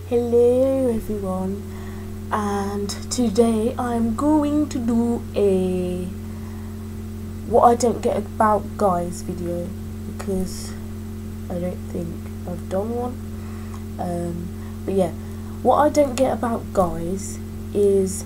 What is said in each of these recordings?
Hello everyone, and today I'm going to do a what I don't get about guys video, because I don't think I've done one. But yeah, what I don't get about guys is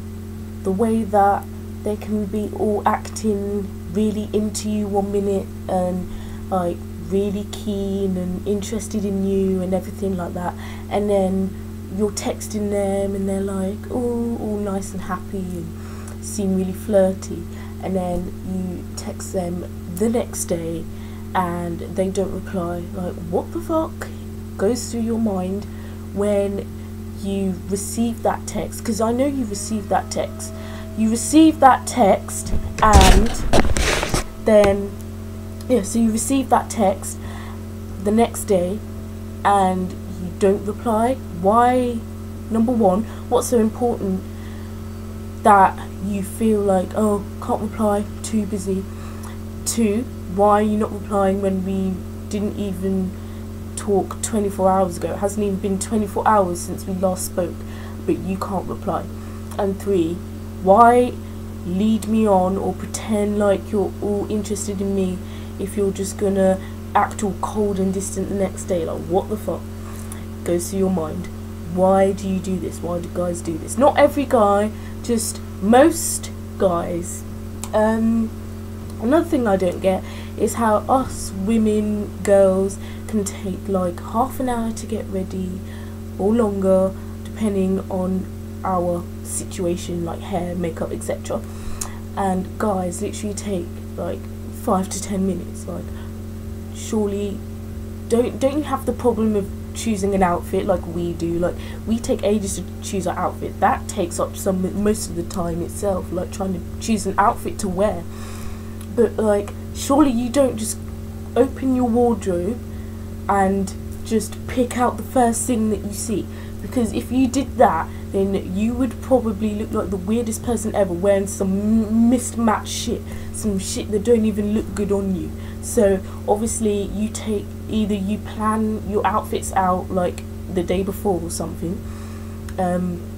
the way that they can be all acting really into you one minute and like really keen and interested in you and everything like that, and then you're texting them and they're like all nice and happy and seem really flirty, and then you text them the next day and they don't reply. Like, what the fuck goes through your mind when you receive that text? Because I know you received that text. You received that text and then so you receive that text the next day and you don't reply. Why? Number one, what's so important that you feel like, oh, can't reply, too busy? Two, why are you not replying when we didn't even talk 24 hours ago? It hasn't even been 24 hours since we last spoke, but you can't reply. And three, why lead me on or pretend like you're all interested in me if you're just gonna act all cold and distant the next day? Like, what the fuck goes through your mind? Why do you do this? Why do guys do this? Not every guy, just most guys. Another thing I don't get is how us women, girls, can take like half an hour to get ready or longer depending on our situation, like hair, makeup, etc. And guys literally take like 5 to 10 minutes. Like, surely don't you have the problem of choosing an outfit like we do? Like, we take ages to choose our outfit. That takes up most of the time itself, like trying to choose an outfit to wear. But like, surely you don't just open your wardrobe and just pick out the first thing that you see, because if you did that, then you would probably look like the weirdest person ever, wearing some mismatched shit, some shit that don't even look good on you. So obviously you plan your outfits out like the day before or something,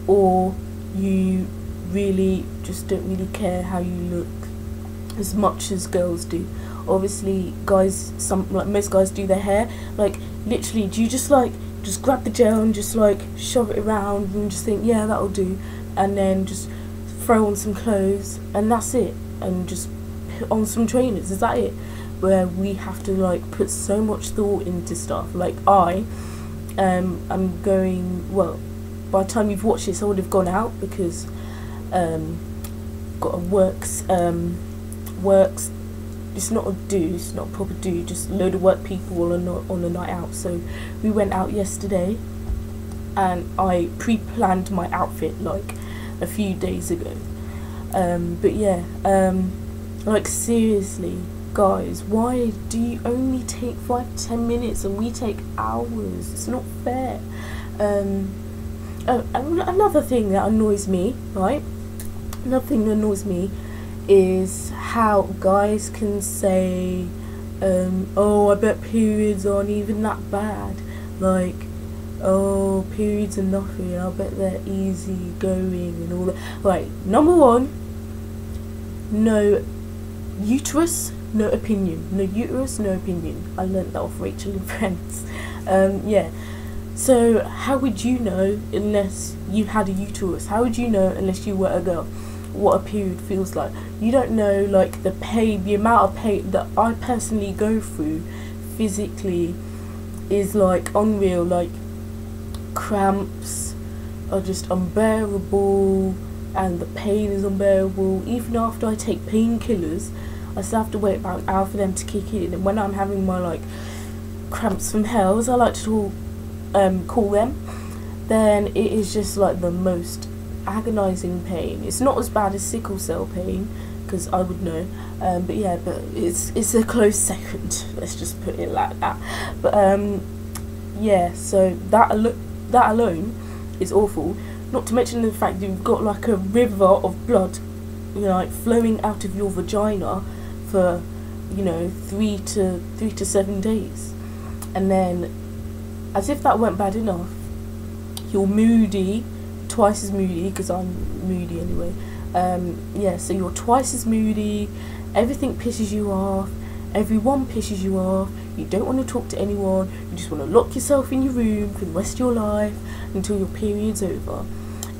or you really just don't really care how you look as much as girls do. Obviously guys, most guys do their hair, like literally, do you just grab the gel and just like shove it around and just think, yeah, that'll do, and then just throw on some clothes and that's it, and just put on some trainers? Is that it? Where we have to like put so much thought into stuff. Like, I'm going, well, by the time you've watched this I would have gone out, because got a works it's not a proper do, just a load of work people on a night out. So we went out yesterday and I pre-planned my outfit like a few days ago. But yeah, like seriously guys, why do you only take 5 to 10 minutes and we take hours? It's not fair. Another thing that annoys me, right? Another thing that annoys me is how guys can say, oh, I bet periods aren't even that bad. Like, oh, periods are nothing, I bet they're easy going and all that. Right, number one, no uterus, no opinion. No uterus, no opinion. I learnt that off Rachel and Friends. Yeah. So how would you know unless you had a uterus? How would you know unless you were a girl what a period feels like? You don't know, like, the pain, the amount of pain that I personally go through physically is like unreal. Like, cramps are just unbearable and the pain is unbearable. Even after I take painkillers, I still have to wait about an hour for them to kick in. And when I'm having my like cramps from hell, as I like to call them, then it is just like the most agonizing pain. It's not as bad as sickle cell pain, because I would know, but yeah, but it's a close second, let's just put it like that. But yeah, so that alone is awful, not to mention the fact that you've got like a river of blood, you know, like flowing out of your vagina for, you know, 3 to 7 days. And then, as if that weren't bad enough, you're moody, twice as moody, because I'm moody anyway. Yeah, so you're twice as moody, everything pisses you off, everyone pisses you off, you don't want to talk to anyone, you just want to lock yourself in your room for the rest of your life until your period's over.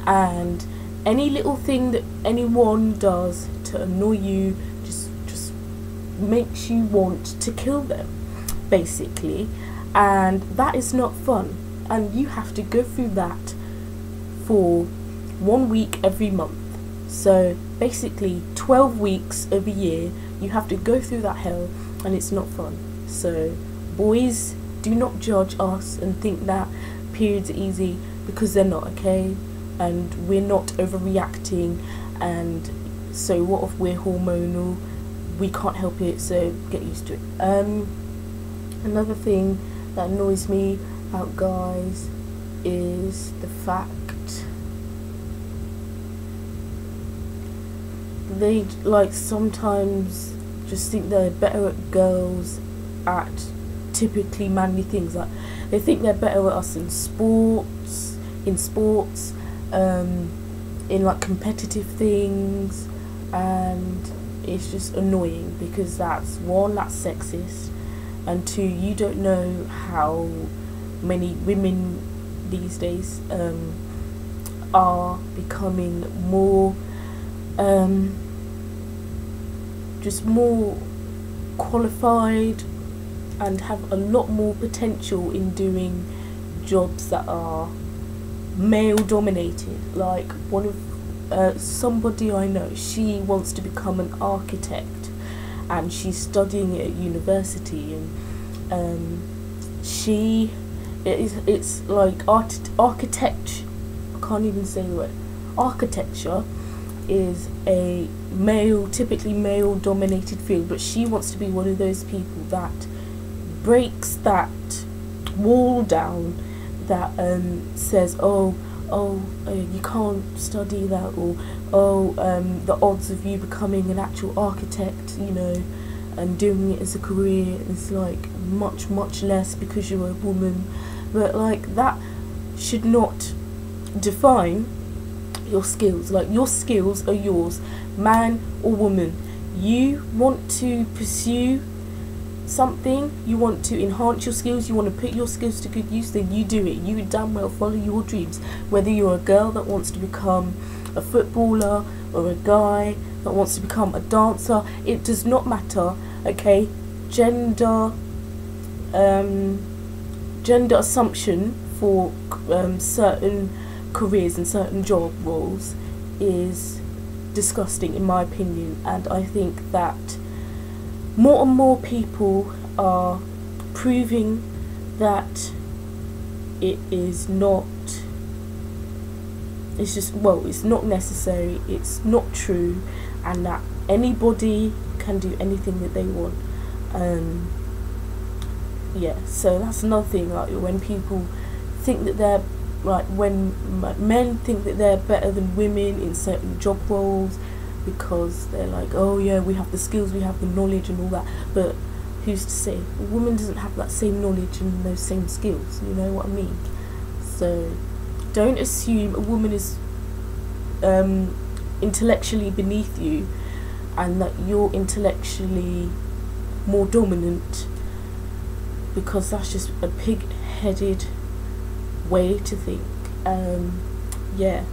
And any little thing that anyone does to annoy you just makes you want to kill them, basically. And that is not fun, and you have to go through that for 1 week every month. So basically 12 weeks of a year you have to go through that hell, and it's not fun. So boys, do not judge us and think that periods are easy, because they're not, okay? And we're not overreacting, and so what if we're hormonal? We can't help it, so get used to it. Another thing that annoys me about guys is the fact they like sometimes just think they're better at girls at typically manly things. Like they think they're better at us in sports, in like competitive things, and it's just annoying because that's one, that's sexist, and two, you don't know how many women these days are becoming more just more qualified and have a lot more potential in doing jobs that are male dominated. Like one of somebody I know, she wants to become an architect and she's studying at university, and it's like architecture, I can't even say the word, architecture is a typically male dominated field, but she wants to be one of those people that breaks that wall down that says you can't study that, or the odds of you becoming an actual architect, you know, and doing it as a career is like much less because you're a woman. But like that should not define your skills. Like your skills are yours, man or woman. You want to pursue something, you want to enhance your skills, you want to put your skills to good use, then you do it. You damn well follow your dreams, whether you're a girl that wants to become a footballer or a guy that wants to become a dancer. It does not matter, okay? Gender assumption for certain careers and certain job roles is disgusting in my opinion, and I think that more and more people are proving that it is not, it's not necessary, it's not true, and that anybody can do anything that they want. Yeah, so that's another thing, like when people think that they're, like when men think that they're better than women in certain job roles, because they're like, oh yeah, we have the skills, we have the knowledge and all that, but who's to say a woman doesn't have that same knowledge and those same skills, you know what I mean? So don't assume a woman is intellectually beneath you and that you're intellectually more dominant, because that's just a pig-headed way to think. Yeah.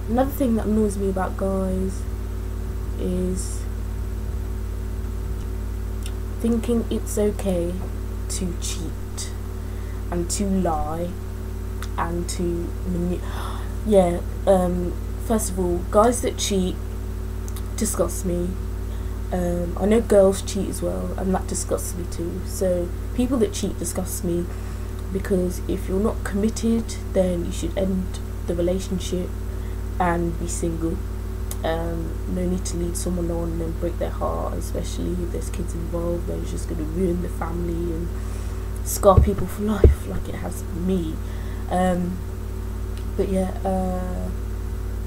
Another thing that annoys me about guys is thinking it's okay to cheat and to lie and to first of all, guys that cheat disgust me. I know girls cheat as well, and that disgusts me too. So people that cheat disgust me, because if you're not committed, then you should end the relationship and be single. No need to lead someone on and break their heart, especially if there's kids involved. Then it's just going to ruin the family and scar people for life, like it has me. But yeah,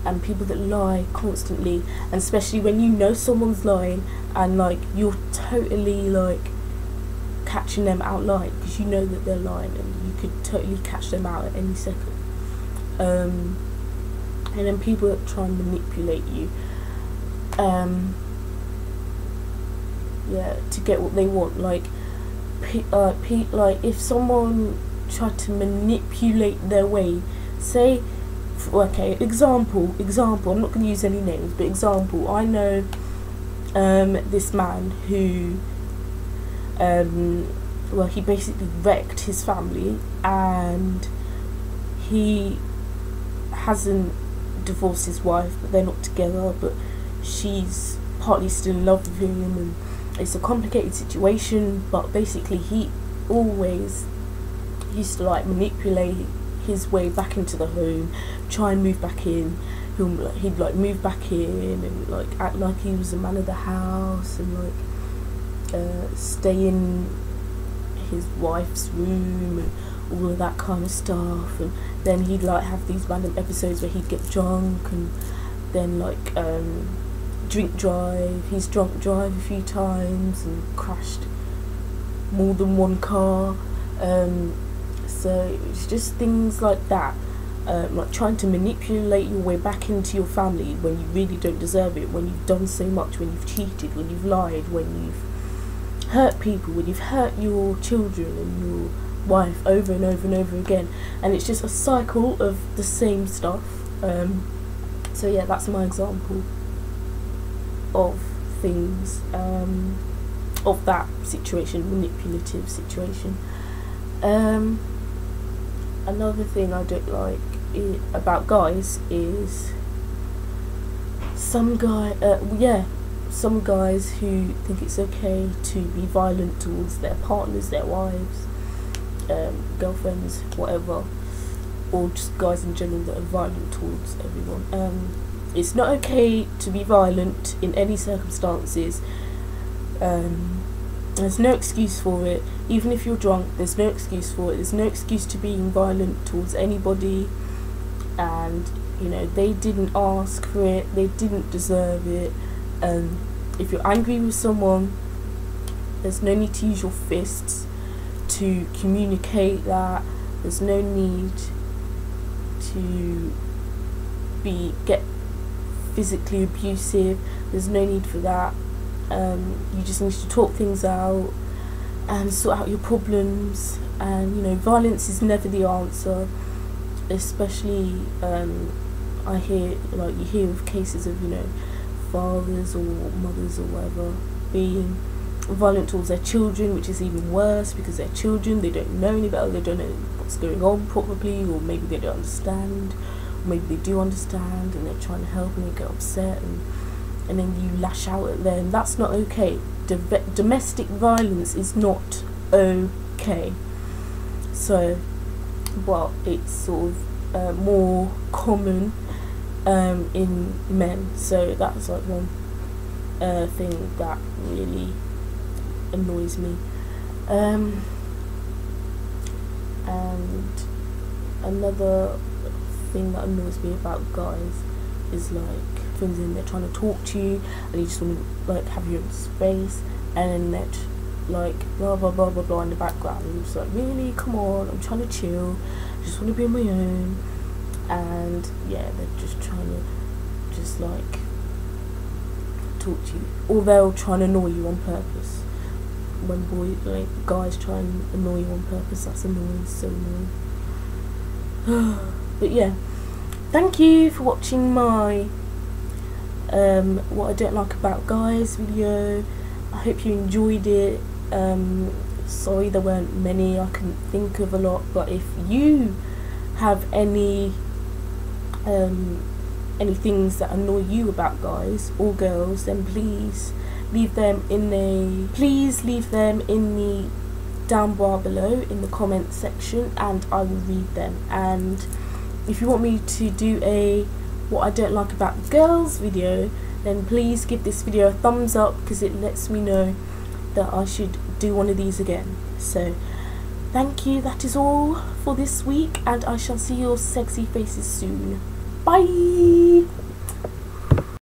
and people that lie constantly, and especially when you know someone's lying and like you're totally like catching them out lying, because you know that they're lying and you could totally catch them out at any second. And then people that try and manipulate you, yeah, to get what they want. Like if someone tried to manipulate their way, say, okay, example, I'm not going to use any names, but example, I know this man who well, he basically wrecked his family, and he hasn't divorced his wife, but they're not together, but she's partly still in love with him, and it's a complicated situation. But basically he always used to like manipulate his way back into the home, try and move back in. He'd like move back in and like act like he was the man of the house, and like stay in his wife's room and all of that kind of stuff. And then he'd like have these random episodes where he'd get drunk, and then like drink drive. He's drunk drive a few times and crashed more than one car. So it's just things like that, like trying to manipulate your way back into your family when you really don't deserve it, when you've done so much, when you've cheated, when you've lied, when you've hurt people, when you've hurt your children and your wife over and over and over again, and it's just a cycle of the same stuff. So yeah, that's my example of things, of that situation, manipulative situation. Another thing I don't like about guys is some guys who think it's okay to be violent towards their partners, their wives, girlfriends, whatever, or just guys in general that are violent towards everyone. It's not okay to be violent in any circumstances. There's no excuse for it. Even if you're drunk, there's no excuse for it. There's no excuse to being violent towards anybody, and you know, they didn't ask for it, they didn't deserve it. If you're angry with someone, there's no need to use your fists to communicate that. There's no need to get physically abusive. There's no need for that. You just need to talk things out and sort out your problems. And you know, violence is never the answer, especially I hear, like, you hear of cases of, you know, fathers or mothers or whatever being violent towards their children, which is even worse, because they're children, they don't know any better, they don't know what's going on probably, or maybe they don't understand, or maybe they do understand and they're trying to help and they get upset, and then you lash out at them. That's not okay. Domestic violence is not okay. So, but it's sort of more common in men. So that's like one thing that really annoys me. And another thing that annoys me about guys is like things in they're trying to talk to you and you just want to like have your own space, and then they're like blah blah blah blah blah in the background, and you're just like, really, come on, I'm trying to chill, I just want to be on my own. And yeah, they're just trying to just like talk to you, or they'll try and annoy you on purpose. When guys try and annoy you on purpose, that's annoying, so annoying. But yeah, thank you for watching my what I don't like about guys video. I hope you enjoyed it. Sorry there weren't many, I couldn't think of a lot, but if you have any things that annoy you about guys or girls, then please leave them in the down bar below in the comment section, and I will read them. And if you want me to do a what I don't like about girls video, then please give this video a thumbs up, because it lets me know that I should do one of these again. So thank you, that is all for this week, and I shall see your sexy faces soon. Bye.